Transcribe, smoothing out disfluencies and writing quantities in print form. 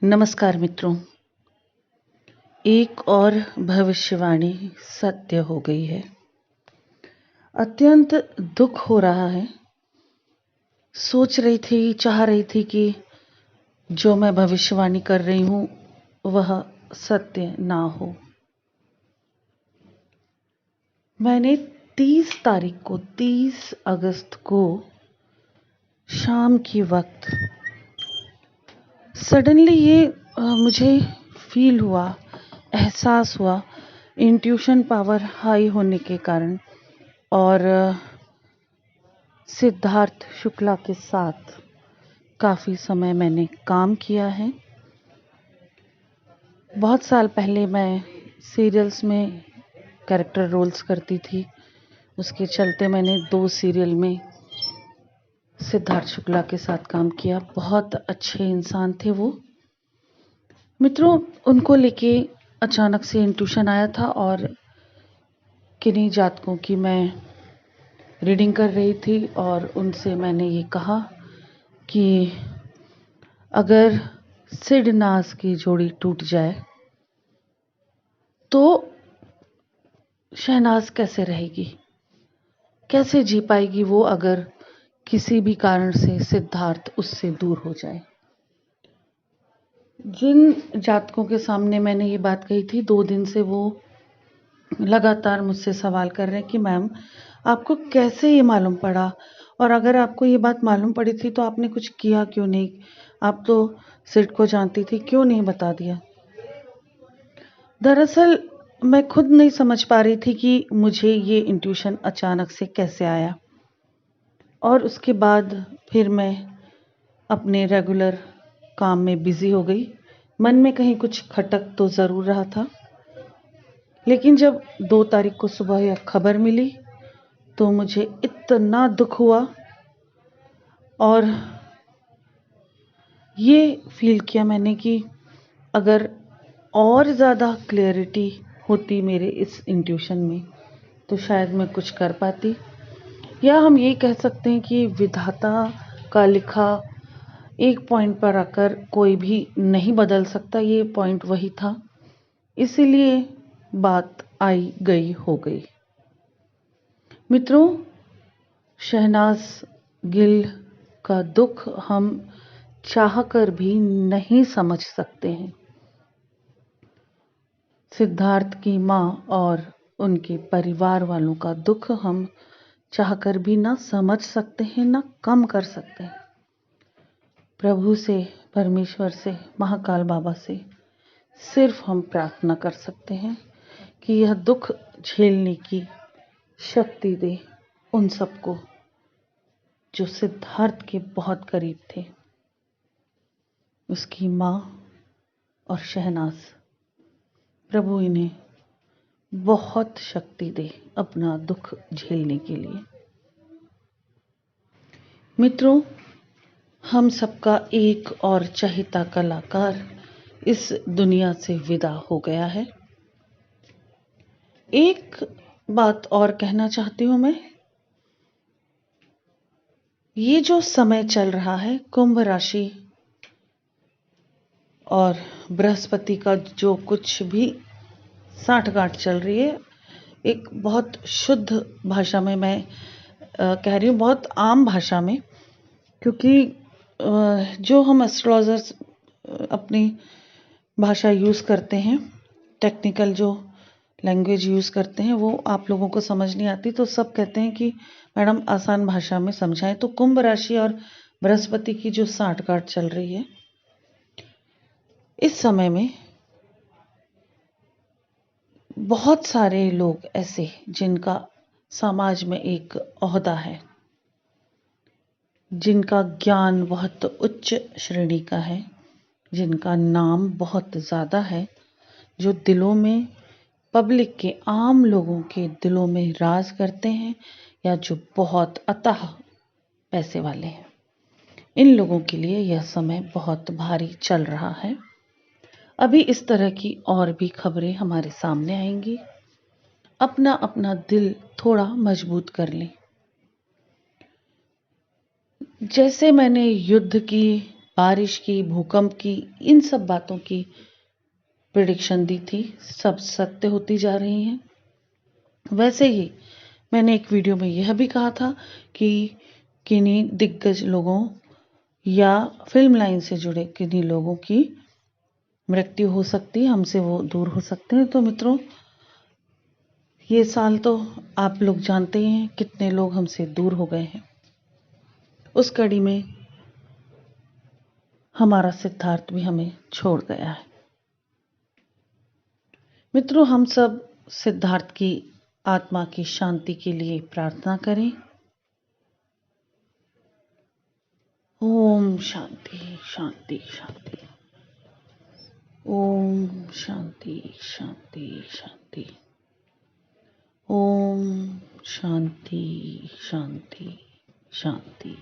नमस्कार मित्रों। एक और भविष्यवाणी सत्य हो गई है। अत्यंत दुख हो रहा है। सोच रही थी, चाह रही थी कि जो मैं भविष्यवाणी कर रही हूँ वह सत्य ना हो। मैंने 30 अगस्त को शाम की वक्त सडनली मुझे फील हुआ, एहसास हुआ, इंट्यूशन पावर हाई होने के कारण और सिद्धार्थ शुक्ला के साथ काफ़ी समय मैंने काम किया है। बहुत साल पहले मैं सीरियल्स में कैरेक्टर रोल्स करती थी। उसके चलते मैंने 2 सीरियल में सिद्धार्थ शुक्ला के साथ काम किया। बहुत अच्छे इंसान थे वो। मित्रों, उनको लेके अचानक से इंट्यूशन आया था और किन्हीं जातकों की मैं रीडिंग कर रही थी और उनसे मैंने ये कहा कि अगर सिड नाज की जोड़ी टूट जाए तो शहनाज कैसे रहेगी, कैसे जी पाएगी वो अगर किसी भी कारण से सिद्धार्थ उससे दूर हो जाए। जिन जातकों के सामने मैंने ये बात कही थी, 2 दिन से वो लगातार मुझसे सवाल कर रहे हैं कि मैम, आपको कैसे ये मालूम पड़ा, और अगर आपको ये बात मालूम पड़ी थी तो आपने कुछ किया क्यों नहीं, आप तो सिड को जानती थी, क्यों नहीं बता दिया। दरअसल मैं खुद नहीं समझ पा रही थी कि मुझे ये इंट्यूशन अचानक से कैसे आया। और उसके बाद फिर मैं अपने रेगुलर काम में बिजी हो गई। मन में कहीं कुछ खटक तो ज़रूर रहा था, लेकिन जब 2 तारीख को सुबह यह खबर मिली तो मुझे इतना दुख हुआ और ये फील किया मैंने कि अगर और ज़्यादा क्लैरिटी होती मेरे इस इंट्यूशन में तो शायद मैं कुछ कर पाती, या हम ये कह सकते हैं कि विधाता का लिखा एक पॉइंट पर आकर कोई भी नहीं बदल सकता। ये पॉइंट वही था, इसीलिए बात आई गई हो गई। मित्रों, शहनाज गिल का दुख हम चाहकर भी नहीं समझ सकते हैं। सिद्धार्थ की माँ और उनके परिवार वालों का दुख हम चाहकर भी ना समझ सकते हैं, ना कम कर सकते हैं। प्रभु से, परमेश्वर से, महाकाल बाबा से सिर्फ हम प्रार्थना कर सकते हैं कि यह दुख झेलने की शक्ति दे उन सबको जो सिद्धार्थ के बहुत करीब थे, उसकी माँ और शहनाज। प्रभु इन्हें बहुत शक्ति दे अपना दुख झेलने के लिए। मित्रों, हम सबका एक और चहेता कलाकार इस दुनिया से विदा हो गया है। एक बात और कहना चाहती हूँ मैं, ये जो समय चल रहा है, कुंभ राशि और बृहस्पति का जो कुछ भी साठगांठ चल रही है, एक बहुत शुद्ध भाषा में मैं कह रही हूँ, बहुत आम भाषा में, क्योंकि जो हम एस्ट्रोलॉजर्स अपनी भाषा यूज़ करते हैं, टेक्निकल जो लैंग्वेज यूज़ करते हैं, वो आप लोगों को समझ नहीं आती, तो सब कहते हैं कि मैडम आसान भाषा में समझाएं। तो कुंभ राशि और बृहस्पति की जो साठगांठ चल रही है इस समय में, बहुत सारे लोग ऐसे जिनका समाज में एक ओहदा है, जिनका ज्ञान बहुत उच्च श्रेणी का है, जिनका नाम बहुत ज़्यादा है, जो दिलों में, पब्लिक के आम लोगों के दिलों में राज करते हैं, या जो बहुत अथाह पैसे वाले हैं, इन लोगों के लिए यह समय बहुत भारी चल रहा है। अभी इस तरह की और भी खबरें हमारे सामने आएंगी। अपना अपना दिल थोड़ा मजबूत कर लें। जैसे मैंने युद्ध की बारिश की, भूकंप की, इन सब बातों की प्रिडिक्शन दी थी, सब सत्य होती जा रही हैं। वैसे ही मैंने एक वीडियो में यह भी कहा था कि किन्हीं दिग्गज लोगों या फिल्म लाइन से जुड़े किन्हीं लोगों की मृत्यु हो सकती है, हमसे वो दूर हो सकते हैं। तो मित्रों, ये साल तो आप लोग जानते ही हैं कितने लोग हमसे दूर हो गए हैं। उस कड़ी में हमारा सिद्धार्थ भी हमें छोड़ गया है। मित्रों, हम सब सिद्धार्थ की आत्मा की शांति के लिए प्रार्थना करें। ओम शांति शांति शांति। ओम शांति शांति शांति। ओम शांति शांति शांति।